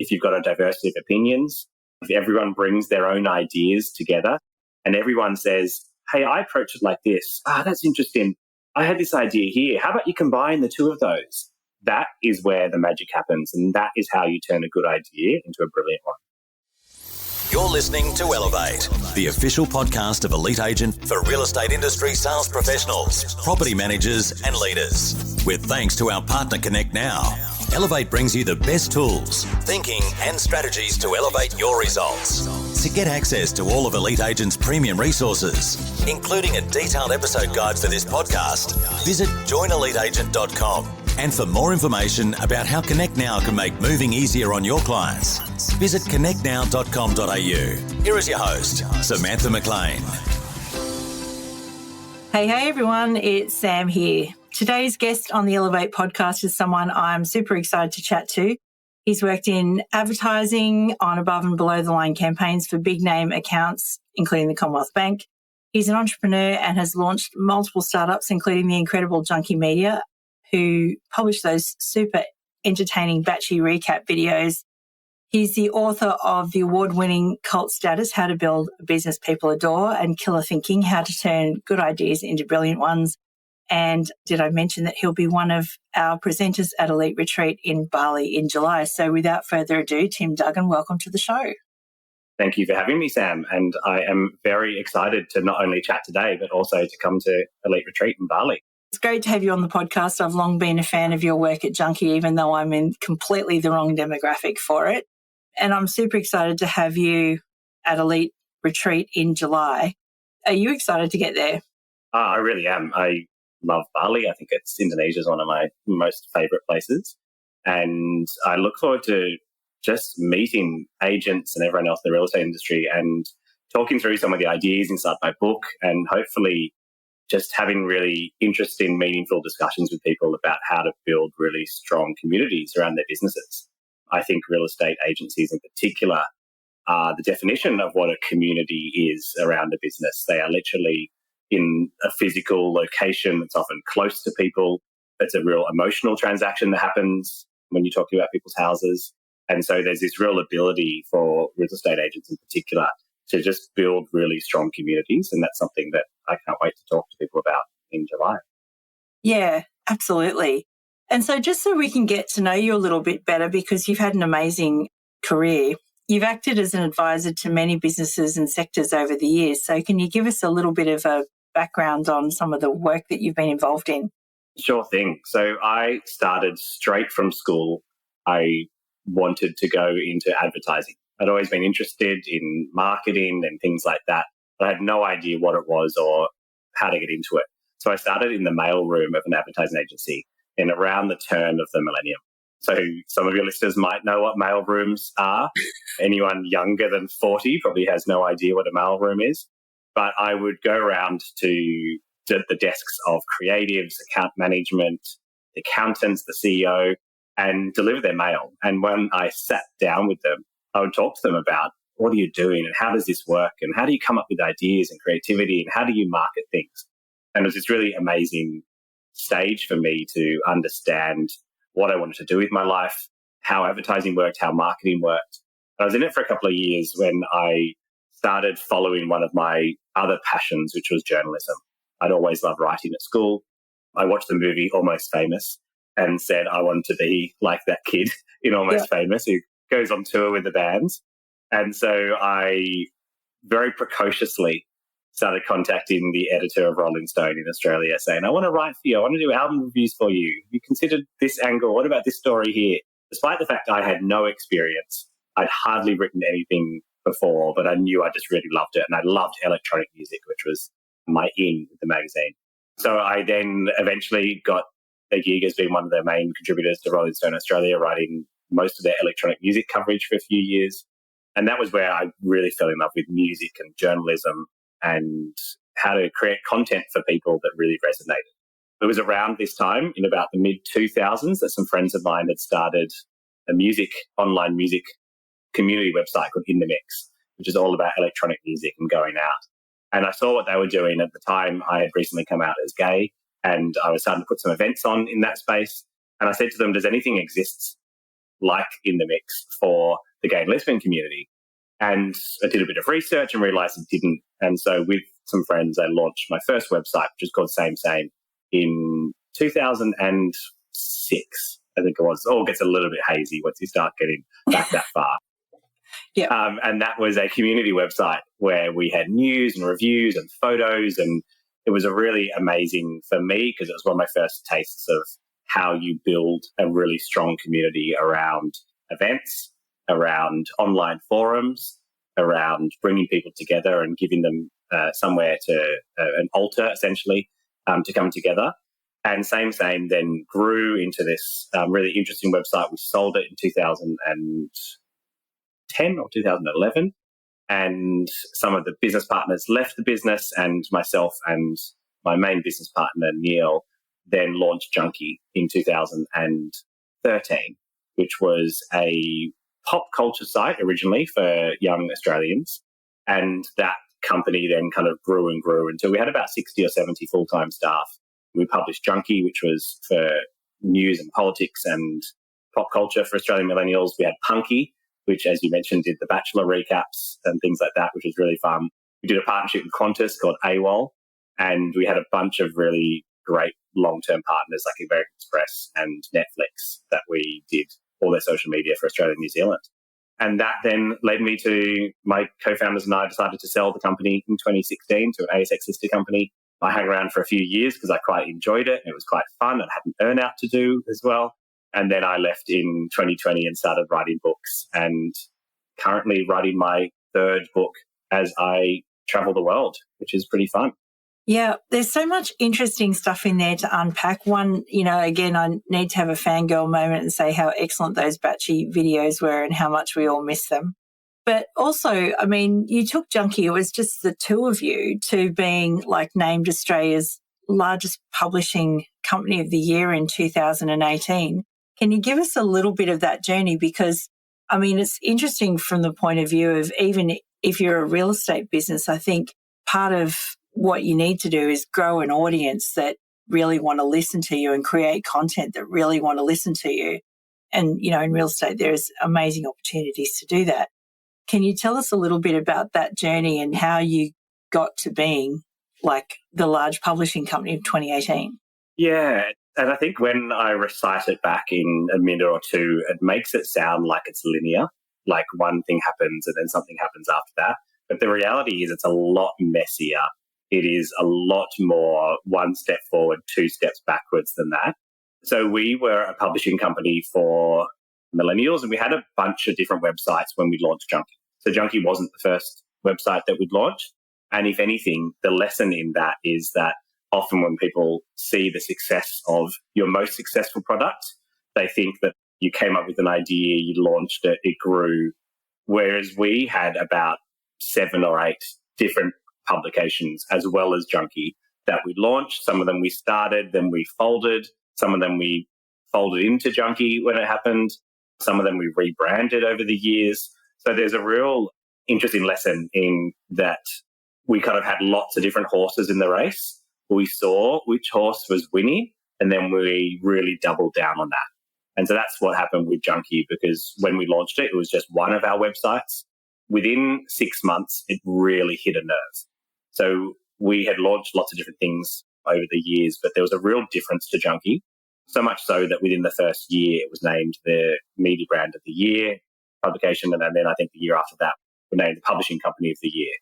if you've got a diversity of opinions, if everyone brings their own ideas together and everyone says, hey, I approach it like this. That's interesting. I had this idea here. How about you combine the two of those? That is where the magic happens, and that is how you turn a good idea into a brilliant one. You're listening to Elevate, the official podcast of Elite Agent for real estate industry sales professionals, property managers and leaders. With thanks to our partner Connect Now, Elevate brings you the best tools, thinking and strategies to elevate your results. To get access to all of Elite Agent's premium resources, including a detailed episode guide for this podcast, visit joineliteagent.com. And for more information about how Connect Now can make moving easier on your clients, visit connectnow.com.au. Here is your host, Samantha McLean. Hey everyone, it's Sam here. Today's guest on the Elevate podcast is someone I'm super excited to chat to. He's worked in advertising on above and below the line campaigns for big name accounts, including the Commonwealth Bank. He's an entrepreneur and has launched multiple startups, including the incredible Junkee Media, who publish those super entertaining batchy recap videos. He's the author of the award-winning Cult Status, How to Build a Business People Adore, and Killer Thinking, How to Turn Good Ideas into Brilliant Ones. And did I mention that he'll be one of our presenters at Elite Retreat in Bali in July? So without further ado, Tim Duggan, welcome to the show. Thank you for having me, Sam. And I am very excited to not only chat today, but also to come to Elite Retreat in Bali. It's great to have you on the podcast. I've long been a fan of your work at Junkee, even though I'm in completely the wrong demographic for it. And I'm super excited to have you at Elite Retreat in July. Are you excited to get there? I really am. I love Bali. I think Indonesia's one of my most favourite places. And I look forward to just meeting agents and everyone else in the real estate industry and talking through some of the ideas inside my book, and hopefully just having really interesting, meaningful discussions with people about how to build really strong communities around their businesses. I think real estate agencies in particular are the definition of what a community is around a business. They are literally in a physical location that's often close to people. It's a real emotional transaction that happens when you're talking about people's houses. And so there's this real ability for real estate agents in particular to just build really strong communities. And that's something that I can't wait to talk to people about in July. Yeah, absolutely. And so just so we can get to know you a little bit better, because you've had an amazing career, you've acted as an advisor to many businesses and sectors over the years. So can you give us a little bit of a background on some of the work that you've been involved in? Sure thing. So I started straight from school. I wanted to go into advertising. I'd always been interested in marketing and things like that, but I had no idea what it was or how to get into it. So I started in the mailroom of an advertising agency in around the turn of the millennium. So some of your listeners might know what mailrooms are. Anyone younger than 40 probably has no idea what a mailroom is. But I would go around to the desks of creatives, account management, accountants, the CEO, and deliver their mail. And when I sat down with them, I would talk to them about what are you doing and how does this work and how do you come up with ideas and creativity and how do you market things? And it was this really amazing stage for me to understand what I wanted to do with my life, how advertising worked, how marketing worked. I was in it for a couple of years when I started following one of my other passions, which was journalism. I'd always loved writing at school. I watched the movie Almost Famous and said I wanted to be like that kid in Almost Famous who goes on tour with the bands. And so I very precociously started contacting the editor of Rolling Stone in Australia saying, I want to write for you. I want to do album reviews for you. Have you considered this angle? What about this story here? Despite the fact I had no experience, I'd hardly written anything before, but I knew I just really loved it. And I loved electronic music, which was my in with the magazine. So I then eventually got a gig as being one of the main contributors to Rolling Stone Australia, writing most of their electronic music coverage for a few years. And that was where I really fell in love with music and journalism and how to create content for people that really resonated. It was around this time, in about the mid-2000s, that some friends of mine had started a online music community website called In The Mix, which is all about electronic music and going out. And I saw what they were doing. At the time, I had recently come out as gay, and I was starting to put some events on in that space. And I said to them, does anything exist like in the mix for the gay and lesbian community. And I did a bit of research and realised it didn't. And so with some friends, I launched my first website, which is called Same Same, in 2006, I think it was. It all gets a little bit hazy once you start getting back that far. Yeah. And that was a community website where we had news and reviews and photos, and it was a really amazing for me because it was one of my first tastes of how you build a really strong community around events, around online forums, around bringing people together and giving them somewhere to an altar, essentially, to come together. And Same Same then grew into this really interesting website. We sold it in 2010 or 2011. And some of the business partners left the business, and myself and my main business partner, Neil, then launched Junkee in 2013, which was a pop culture site originally for young Australians. And that company then kind of grew and grew until we had about 60 or 70 full-time staff. We published Junkee, which was for news and politics and pop culture for Australian millennials. We had Punky, which, as you mentioned, did the Bachelor recaps and things like that, which was really fun. We did a partnership with Qantas called AWOL, and we had a bunch of really great long-term partners like American Express and Netflix that we did all their social media for Australia and New Zealand. And that then led me to my co-founders and I decided to sell the company in 2016 to an ASX-listed company. I hung around for a few years because I quite enjoyed it. It was quite fun and had an earn-out to do as well. And then I left in 2020 and started writing books, and currently writing my third book as I travel the world, which is pretty fun. Yeah, there's so much interesting stuff in there to unpack. One, again, I need to have a fangirl moment and say how excellent those Batchy videos were and how much we all miss them. But also, I mean, you took Junkee, it was just the two of you, to being named Australia's largest publishing company of the year in 2018. Can you give us a little bit of that journey? Because, I mean, it's interesting from the point of view of even if you're a real estate business, I think part of what you need to do is grow an audience that really want to listen to you and create content that really want to listen to you. And, in real estate, there's amazing opportunities to do that. Can you tell us a little bit about that journey and how you got to being the large publishing company of 2018? Yeah. And I think when I recite it back in a minute or two, it makes it sound like it's linear, like one thing happens and then something happens after that. But the reality is it's a lot messier. It is a lot more one step forward, two steps backwards than that. So we were a publishing company for millennials, and we had a bunch of different websites when we launched Junkee. So Junkee wasn't the first website that we'd launched. And if anything, the lesson in that is that often when people see the success of your most successful product, they think that you came up with an idea, you launched it, it grew. Whereas we had about 7 or 8 different publications as well as Junkee that we launched. Some of them we started, then we folded. Some of them we folded into Junkee when it happened. Some of them we rebranded over the years. So there's a real interesting lesson in that we kind of had lots of different horses in the race. We saw which horse was winning, and then we really doubled down on that. And so that's what happened with Junkee, because when we launched it, it was just one of our websites. Within 6 months, it really hit a nerve. So we had launched lots of different things over the years, but there was a real difference to Junkee, so much so that within the first year, it was named the Media Brand of the Year publication, and then I think the year after that, we named the Publishing Company of the Year.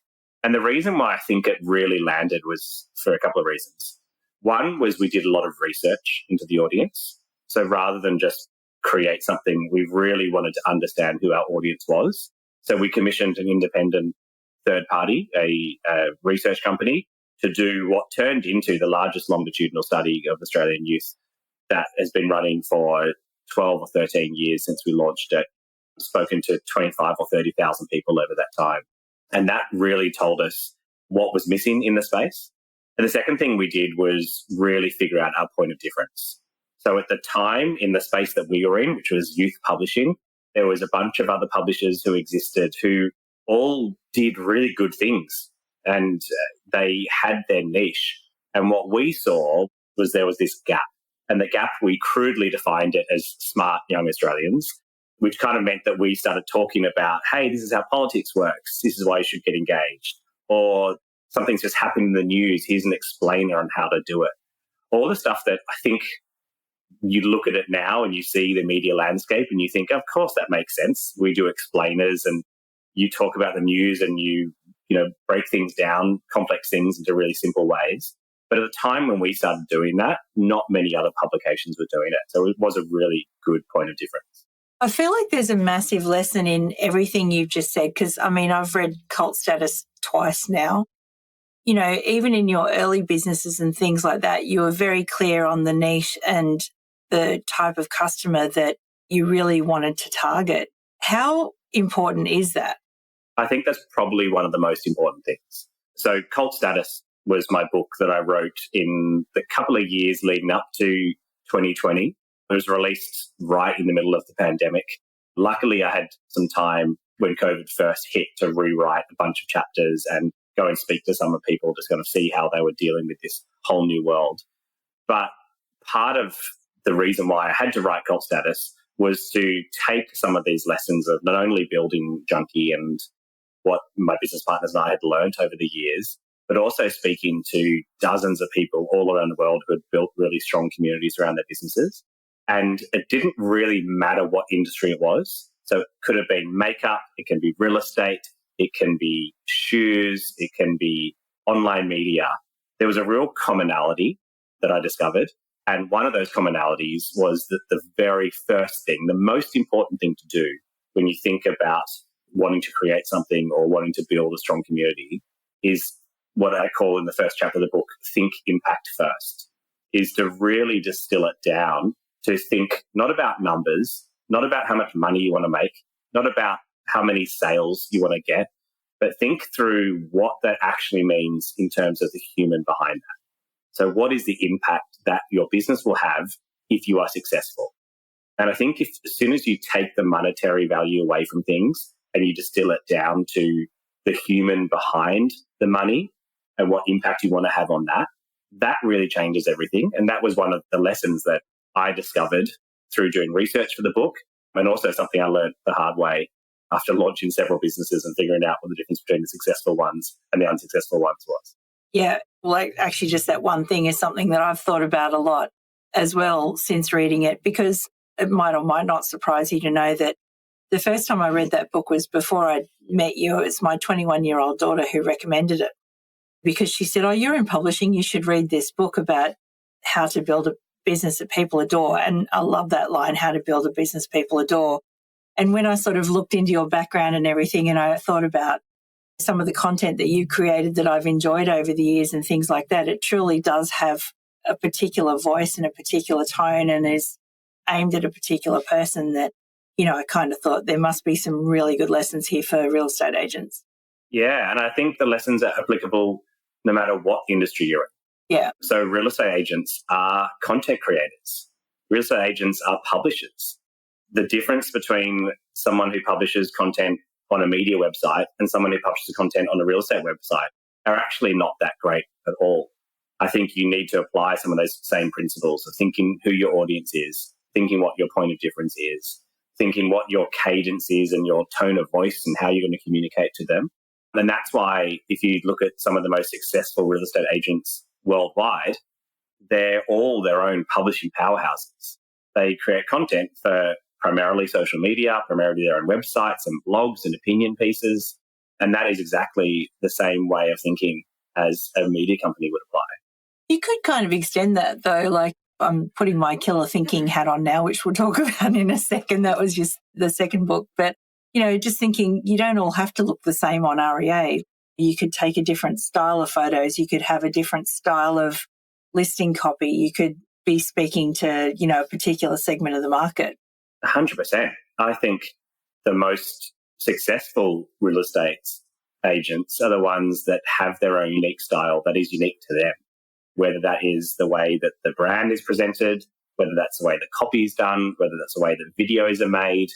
And the reason why I think it really landed was for a couple of reasons. One was we did a lot of research into the audience. So rather than just create something, we really wanted to understand who our audience was. So we commissioned an independent third party, a research company, to do what turned into the largest longitudinal study of Australian youth that has been running for 12 or 13 years since we launched it. We've spoken to 25 or 30,000 people over that time. And that really told us what was missing in the space. And the second thing we did was really figure out our point of difference. So at the time, in the space that we were in, which was youth publishing, there was a bunch of other publishers who existed who all did really good things, and they had their niche. And what we saw was there was this gap. And the gap, we crudely defined it as smart young Australians which kind of meant that we started talking about, hey, this is how politics works. This is why you should get engaged. Or something's just happened in the news. Here's an explainer on how to do it. All the stuff that I think you look at it now and you see the media landscape and you think, of course, that makes sense. We do explainers and you talk about the news and you break things down, complex things into really simple ways. But at the time when we started doing that, not many other publications were doing it. So it was a really good point of difference. I feel like there's a massive lesson in everything you've just said because, I've read Cult Status twice now. Even in your early businesses and things like that, you were very clear on the niche and the type of customer that you really wanted to target. How important is that? I think that's probably one of the most important things. So Cult Status was my book that I wrote in the couple of years leading up to 2020. It was released right in the middle of the pandemic. Luckily, I had some time when COVID first hit to rewrite a bunch of chapters and go and speak to some of people, just kind of see how they were dealing with this whole new world. But part of the reason why I had to write Cult Status was to take some of these lessons of not only building Junkee and what my business partners and I had learned over the years, but also speaking to dozens of people all around the world who had built really strong communities around their businesses. And it didn't really matter what industry it was. So it could have been makeup, it can be real estate, it can be shoes, it can be online media. There was a real commonality that I discovered. And one of those commonalities was that the very first thing, the most important thing to do when you think about wanting to create something or wanting to build a strong community is what I call in the first chapter of the book, think impact first, is to really distill it down to think not about numbers, not about how much money you want to make, not about how many sales you want to get, but think through what that actually means in terms of the human behind that. So what is the impact that your business will have if you are successful? And I think as soon as you take the monetary value away from things and you distill it down to the human behind the money and what impact you want to have on that, that really changes everything. And that was one of the lessons that I discovered through doing research for the book, and also something I learned the hard way after launching several businesses and figuring out what the difference between the successful ones and the unsuccessful ones was. Yeah, well, actually just that one thing is something that I've thought about a lot as well since reading it, because it might or might not surprise you to know that the first time I read that book was before I met you. It was my 21-year-old daughter who recommended it because she said, oh, you're in publishing, you should read this book about how to build a business that people adore. And I love that line, how to build a business people adore. And when I sort of looked into your background and everything, and I thought about some of the content that you created that I've enjoyed over the years and things like that, it truly does have a particular voice and a particular tone and is aimed at a particular person that, I kind of thought there must be some really good lessons here for real estate agents. Yeah, and I think the lessons are applicable no matter what industry you're in. Yeah. So real estate agents are content creators. Real estate agents are publishers. The difference between someone who publishes content on a media website and someone who publishes content on a real estate website are actually not that great at all. I think you need to apply some of those same principles of thinking who your audience is, thinking what your point of difference is, thinking what your cadence is and your tone of voice and how you're going to communicate to them. And that's why if you look at some of the most successful real estate agents worldwide, they're all their own publishing powerhouses. They create content for primarily social media, primarily their own websites and blogs and opinion pieces. And that is exactly the same way of thinking as a media company would apply. You could kind of extend that though, like I'm putting my killer thinking hat on now, which we'll talk about in a second. That was just the second book. But, just thinking you don't all have to look the same on REA. You could take a different style of photos. You could have a different style of listing copy. You could be speaking to, a particular segment of the market. 100%. I think the most successful real estate agents are the ones that have their own unique style that is unique to them, whether that is the way that the brand is presented, whether that's the way the copy is done, whether that's the way that videos are made.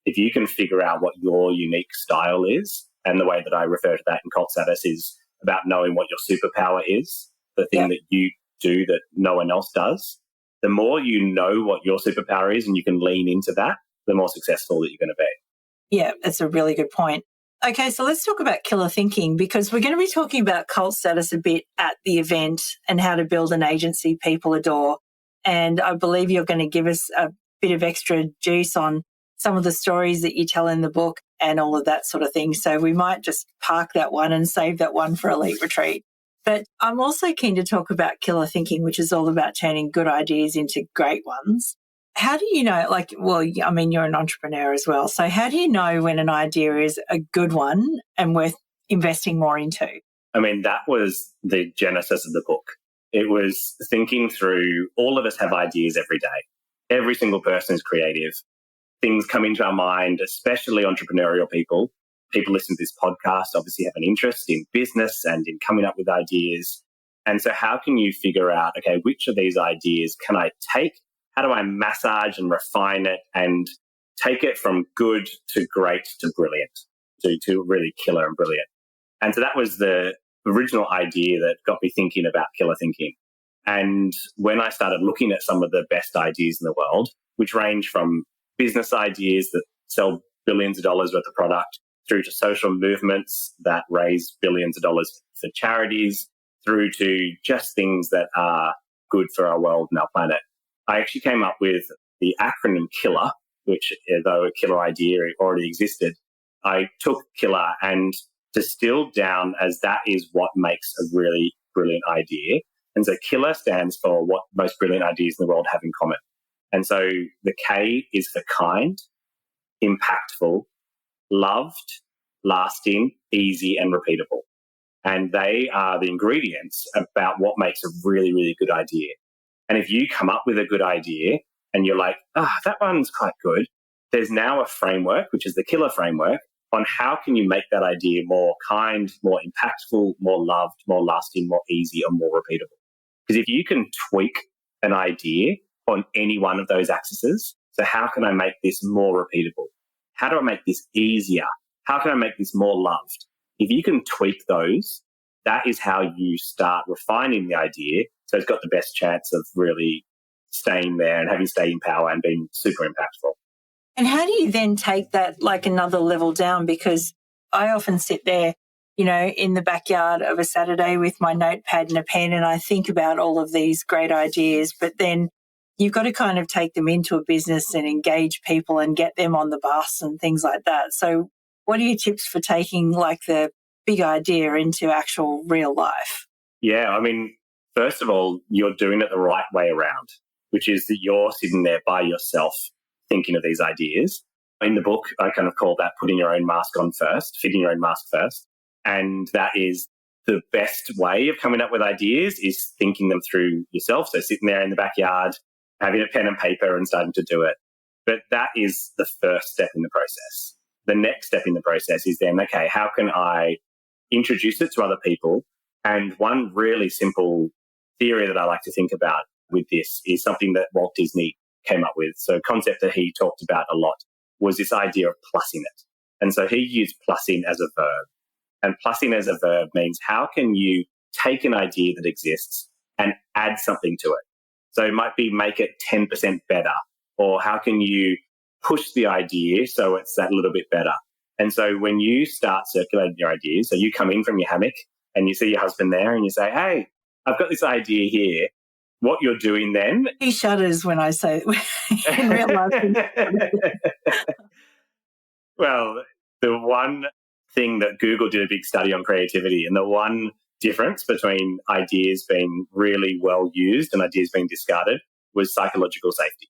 If you can figure out what your unique style is, and the way that I refer to that in Cult Status is about knowing what your superpower is, the thing that you do that no one else does. The more you know what your superpower is and you can lean into that, the more successful that you're going to be. Yeah, that's a really good point. Okay, so let's talk about killer thinking, because we're going to be talking about cult status a bit at the event and how to build an agency people adore. And I believe you're going to give us a bit of extra juice on some of the stories that you tell in the book and all of that sort of thing. So we might just park that one and save that one for Elite Retreat. But I'm also keen to talk about killer thinking, which is all about turning good ideas into great ones. How do you know, you're an entrepreneur as well. So how do you know when an idea is a good one and worth investing more into? I mean, that was the genesis of the book. It was thinking through, all of us have ideas every day. Every single person is creative. Things come into our mind, especially entrepreneurial people. People listen to this podcast obviously have an interest in business and in coming up with ideas. And so how can you figure out, okay, which of these ideas can I take? How do I massage and refine it and take it from good to great to brilliant, to really killer and brilliant? And so that was the original idea that got me thinking about killer thinking. And when I started looking at some of the best ideas in the world, which range from business ideas that sell billions of dollars worth of product, through to social movements that raise billions of dollars for charities, through to just things that are good for our world and our planet, I actually came up with the acronym KILLER, which, though a killer idea already existed, I took KILLER and distilled down as that is what makes a really brilliant idea. And so KILLER stands for what most brilliant ideas in the world have in common. And so the K is for kind, impactful, loved, lasting, easy, and repeatable. And they are the ingredients about what makes a really, really good idea. And if you come up with a good idea and you're like, that one's quite good, there's now a framework, which is the KILLER framework, on how can you make that idea more kind, more impactful, more loved, more lasting, more easy, or more repeatable. Because if you can tweak an idea on any one of those axes, so how can I make this more repeatable? How do I make this easier? How can I make this more loved? If you can tweak those, that is how you start refining the idea. So it's got the best chance of really staying there and having staying power and being super impactful. And how do you then take that like another level down? Because I often sit there, in the backyard of a Saturday with my notepad and a pen, and I think about all of these great ideas, but then you've got to kind of take them into a business and engage people and get them on the bus and things like that. So what are your tips for taking like the big idea into actual real life? Yeah, I mean, first of all, you're doing it the right way around, which is that you're sitting there by yourself thinking of these ideas. In the book, I kind of call that putting your own mask on first, fitting your own mask first. And that is the best way of coming up with ideas, is thinking them through yourself. So sitting there in the backyard, having a pen and paper and starting to do it. But that is the first step in the process. The next step in the process is then, okay, how can I introduce it to other people? And one really simple theory that I like to think about with this is something that Walt Disney came up with. So a concept that he talked about a lot was this idea of plussing it. And so he used plussing as a verb. And plussing as a verb means how can you take an idea that exists and add something to it? So it might be make it 10% better, or how can you push the idea so it's that little bit better? And so when you start circulating your ideas, so you come in from your hammock and you see your husband there and you say, hey, I've got this idea here. What you're doing then... He shudders when I say it in real life. Well, the one thing that Google did a big study on creativity, and the one difference between ideas being really well used and ideas being discarded was psychological safety.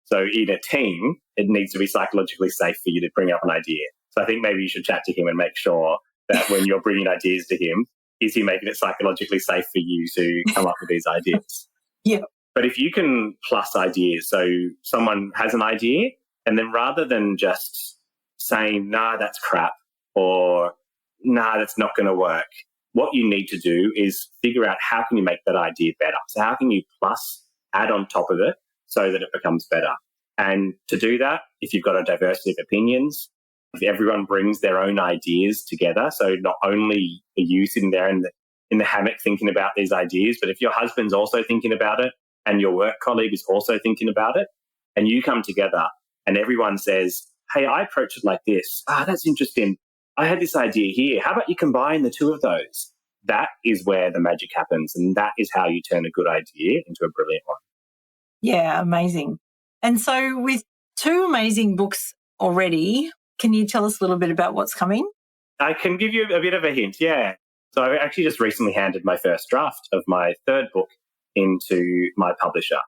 So in a team, it needs to be psychologically safe for you to bring up an idea. So I think maybe you should chat to him and make sure that when you're bringing ideas to him, is he making it psychologically safe for you to come up with these ideas? Yeah. But if you can plus ideas, so someone has an idea, and then rather than just saying, nah, that's crap, or nah, that's not going to work, what you need to do is figure out how can you make that idea better. So how can you plus, add on top of it so that it becomes better? And to do that, if you've got a diversity of opinions, if everyone brings their own ideas together, so not only are you sitting there in the hammock thinking about these ideas, but if your husband's also thinking about it and your work colleague is also thinking about it, and you come together and everyone says, hey, I approach it like this. That's interesting. I had this idea here. How about you combine the two of those? That is where the magic happens, and that is how you turn a good idea into a brilliant one. Yeah, amazing. And so with two amazing books already, can you tell us a little bit about what's coming? I can give you a bit of a hint, yeah. So I actually just recently handed my first draft of my third book into my publisher.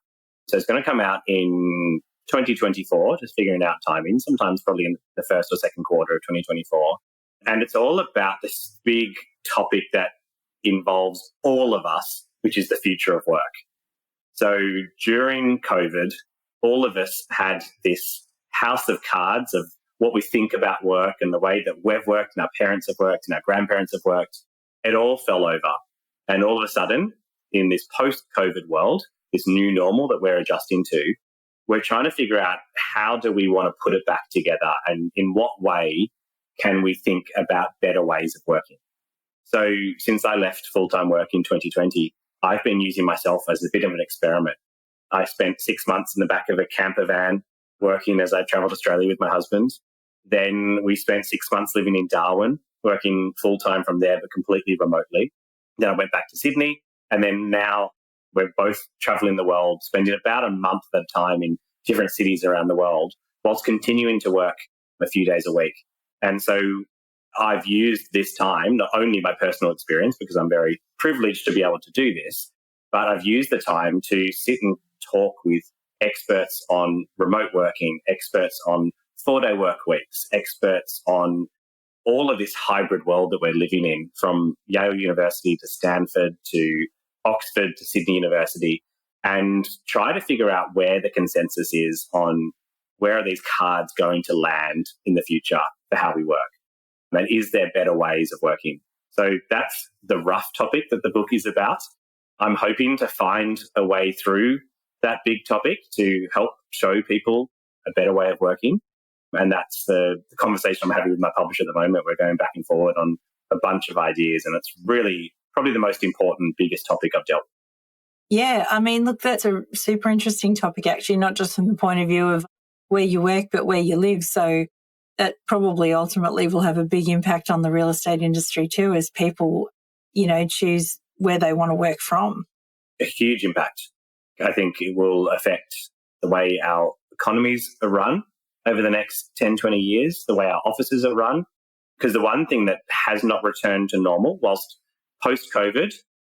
So it's going to come out in 2024, just figuring out timing, sometimes probably in the first or second quarter of 2024. And it's all about this big topic that involves all of us, which is the future of work. So during COVID, all of us had this house of cards of what we think about work and the way that we've worked and our parents have worked and our grandparents have worked. It all fell over. And all of a sudden, in this post-COVID world, this new normal that we're adjusting to, we're trying to figure out how do we want to put it back together and in what way can we think about better ways of working. So since I left full-time work in 2020, I've been using myself as a bit of an experiment. I spent 6 months in the back of a camper van working as I travelled Australia with my husband. Then we spent 6 months living in Darwin, working full-time from there, but completely remotely. Then I went back to Sydney. And then now we're both travelling the world, spending about a month at a time in different cities around the world, whilst continuing to work a few days a week. And so I've used this time, not only my personal experience, because I'm very privileged to be able to do this, but I've used the time to sit and talk with experts on remote working, experts on 4-day work weeks, experts on all of this hybrid world that we're living in, from Yale University to Stanford to Oxford to Sydney University, and try to figure out where the consensus is on where are these cards going to land in the future for how we work. And is there better ways of working? So that's the rough topic that the book is about. I'm hoping to find a way through that big topic to help show people a better way of working. And that's the conversation I'm having with my publisher at the moment. We're going back and forward on a bunch of ideas, and it's really probably the most important, biggest topic I've dealt with. Yeah, I mean, look, that's a super interesting topic, actually, not just from the point of view of where you work, but where you live. So that probably ultimately will have a big impact on the real estate industry too, as people, choose where they want to work from. A huge impact. I think it will affect the way our economies are run over the next 10, 20 years, the way our offices are run. Because the one thing that has not returned to normal, whilst post-COVID,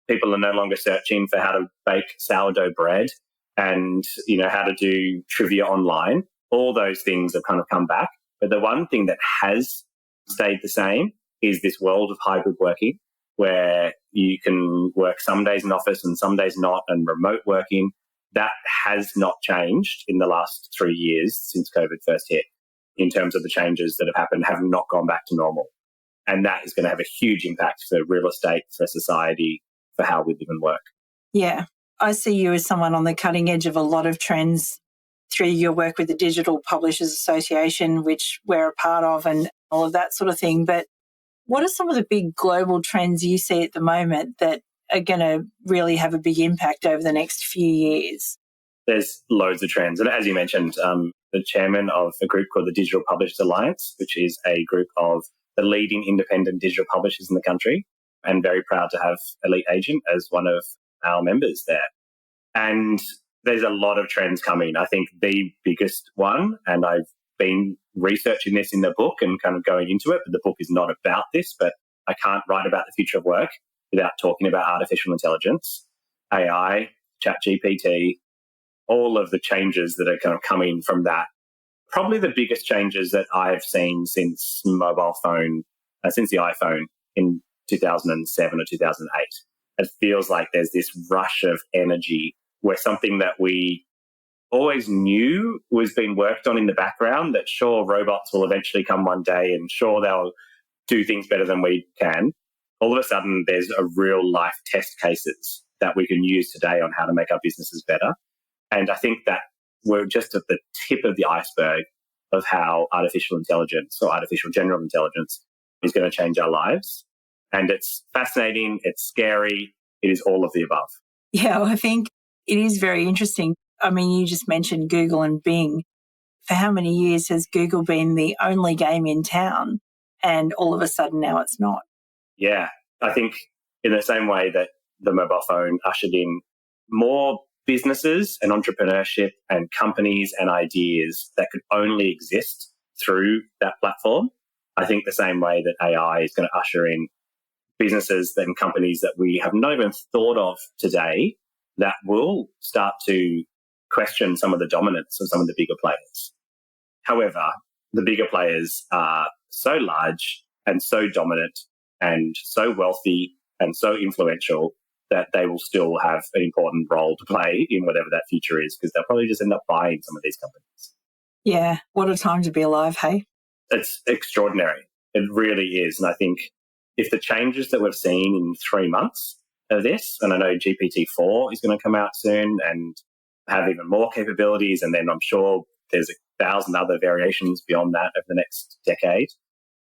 people are no longer searching for how to bake sourdough bread and, how to do trivia online. All those things have kind of come back. But the one thing that has stayed the same is this world of hybrid working, where you can work some days in office and some days not, and remote working. That has not changed in the last 3 years since COVID first hit, in terms of the changes that have happened, have not gone back to normal. And that is going to have a huge impact for real estate, for society, for how we live and work. Yeah. I see you as someone on the cutting edge of a lot of trends through your work with the Digital Publishers Association, which we're a part of, and all of that sort of thing. But what are some of the big global trends you see at the moment that are going to really have a big impact over the next few years? There's loads of trends. And as you mentioned, the chairman of a group called the Digital Publishers Alliance, which is a group of the leading independent digital publishers in the country, and very proud to have Elite Agent as one of our members there. And there's a lot of trends coming. I think the biggest one, and I've been researching this in the book and kind of going into it, but the book is not about this, but I can't write about the future of work without talking about artificial intelligence, AI, ChatGPT, all of the changes that are kind of coming from that. Probably the biggest changes that I've seen since since the iPhone in 2007 or 2008. It feels like there's this rush of energy where something that we always knew was being worked on in the background, that sure, robots will eventually come one day and sure, they'll do things better than we can. All of a sudden, there's a real life test cases that we can use today on how to make our businesses better. And I think that we're just at the tip of the iceberg of how artificial intelligence or artificial general intelligence is going to change our lives. And it's fascinating. It's scary. It is all of the above. Yeah, I think it is very interesting. I mean, you just mentioned Google and Bing. for how many years has Google been the only game in town, and all of a sudden now it's not? Yeah, I think in the same way that the mobile phone ushered in more businesses and entrepreneurship and companies and ideas that could only exist through that platform, I think the same way that AI is going to usher in businesses and companies that we have not even thought of today that will start to question some of the dominance of some of the bigger players. However, the bigger players are so large and so dominant and so wealthy and so influential that they will still have an important role to play in whatever that future is, because they'll probably just end up buying some of these companies. Yeah, what a time to be alive, hey? It's extraordinary. It really is. And I think if the changes that we've seen in 3 months of this, and I know GPT-4 is going to come out soon and have even more capabilities, and then I'm sure there's 1,000 other variations beyond that over the next decade.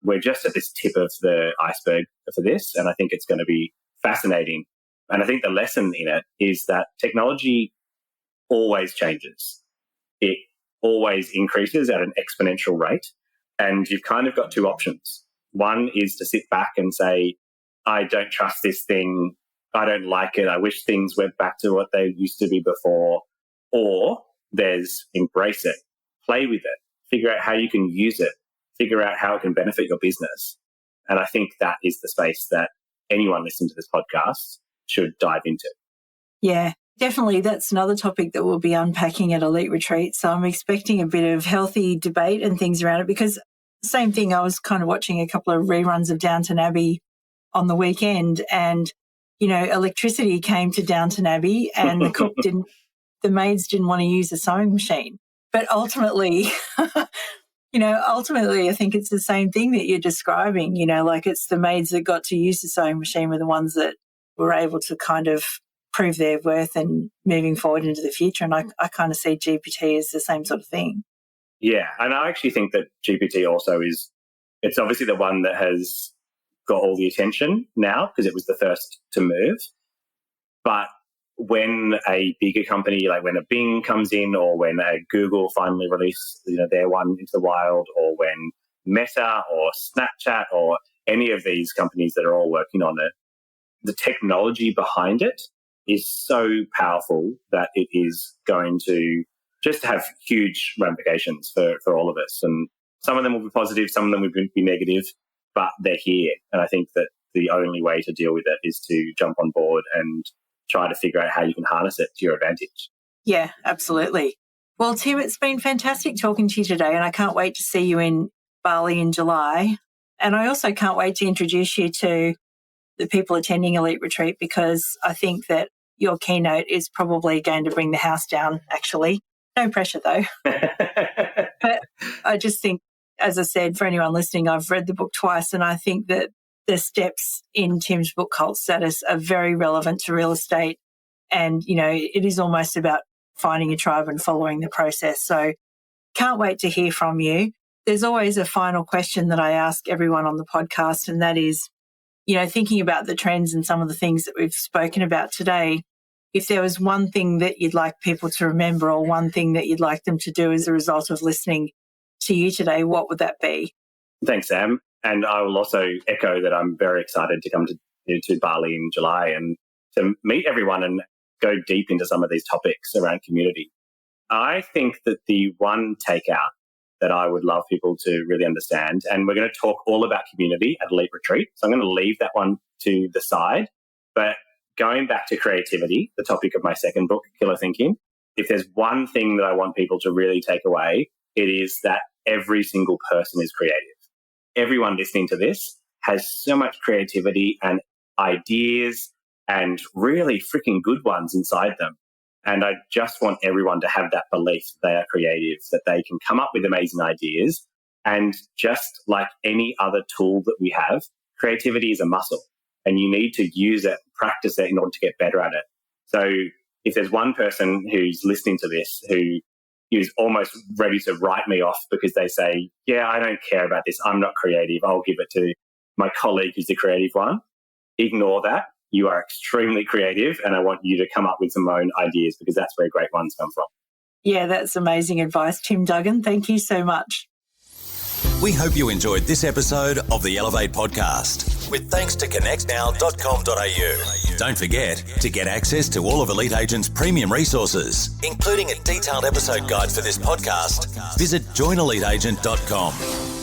We're just at this tip of the iceberg for this, and I think it's going to be fascinating. And I think the lesson in it is that technology always changes. It always increases at an exponential rate, and you've kind of got two options. One is to sit back and say, I don't trust this thing, I don't like it, I wish things went back to what they used to be before. Or there's embrace it, play with it, figure out how you can use it, figure out how it can benefit your business. And I think that is the space that anyone listening to this podcast should dive into. Yeah, definitely. That's another topic that we'll be unpacking at Elite Retreat. So I'm expecting a bit of healthy debate and things around it, because same thing, I was kind of watching a couple of reruns of Downton Abbey on the weekend, and, you know, electricity came to Downton Abbey and the maids didn't want to use a sewing machine. But ultimately, ultimately, I think it's the same thing that you're describing, like it's the maids that got to use the sewing machine were the ones that were able to kind of prove their worth and moving forward into the future. And I kind of see GPT as the same sort of thing. Yeah. And I actually think that GPT also it's obviously the one that has got all the attention now because it was the first to move. But when a bigger company, like when a Bing comes in, or when a Google finally release their one into the wild, or when Meta or Snapchat or any of these companies that are all working on it, the technology behind it is so powerful that it is going to just have huge ramifications for all of us. And some of them will be positive, some of them will be negative, but they're here. And I think that the only way to deal with it is to jump on board and try to figure out how you can harness it to your advantage. Yeah, absolutely. Well, Tim, it's been fantastic talking to you today, and I can't wait to see you in Bali in July. And I also can't wait to introduce you to the people attending Elite Retreat, because I think that your keynote is probably going to bring the house down, actually. No pressure, though. But I just think, as I said, for anyone listening, I've read the book twice, and I think that the steps in Tim's book, Cult Status, are very relevant to real estate. And, it is almost about finding a tribe and following the process. So can't wait to hear from you. There's always a final question that I ask everyone on the podcast, and that is, thinking about the trends and some of the things that we've spoken about today, if there was one thing that you'd like people to remember, or one thing that you'd like them to do as a result of listening to you today, what would that be? Thanks, Sam. And I will also echo that I'm very excited to come to Bali in July and to meet everyone and go deep into some of these topics around community. I think that the one takeout that I would love people to really understand, and we're going to talk all about community at Elite Retreat, so I'm going to leave that one to the side. But going back to creativity, the topic of my second book, Killer Thinking, if there's one thing that I want people to really take away, it is that every single person is creative. Everyone listening to this has so much creativity and ideas, and really freaking good ones inside them. And I just want everyone to have that belief that they are creative, that they can come up with amazing ideas. And just like any other tool that we have, creativity is a muscle, and you need to use it, practice it in order to get better at it. So if there's one person who's listening to this who is almost ready to write me off because they say, yeah, I don't care about this, I'm not creative, I'll give it to my colleague who's the creative one, ignore that. You are extremely creative, and I want you to come up with some own ideas, because that's where great ones come from. Yeah, that's amazing advice, Tim Duggan. Thank you so much. We hope you enjoyed this episode of the Elevate Podcast, with thanks to connectnow.com.au. Don't forget, to get access to all of Elite Agent's premium resources, including a detailed episode guide for this podcast, visit joineliteagent.com.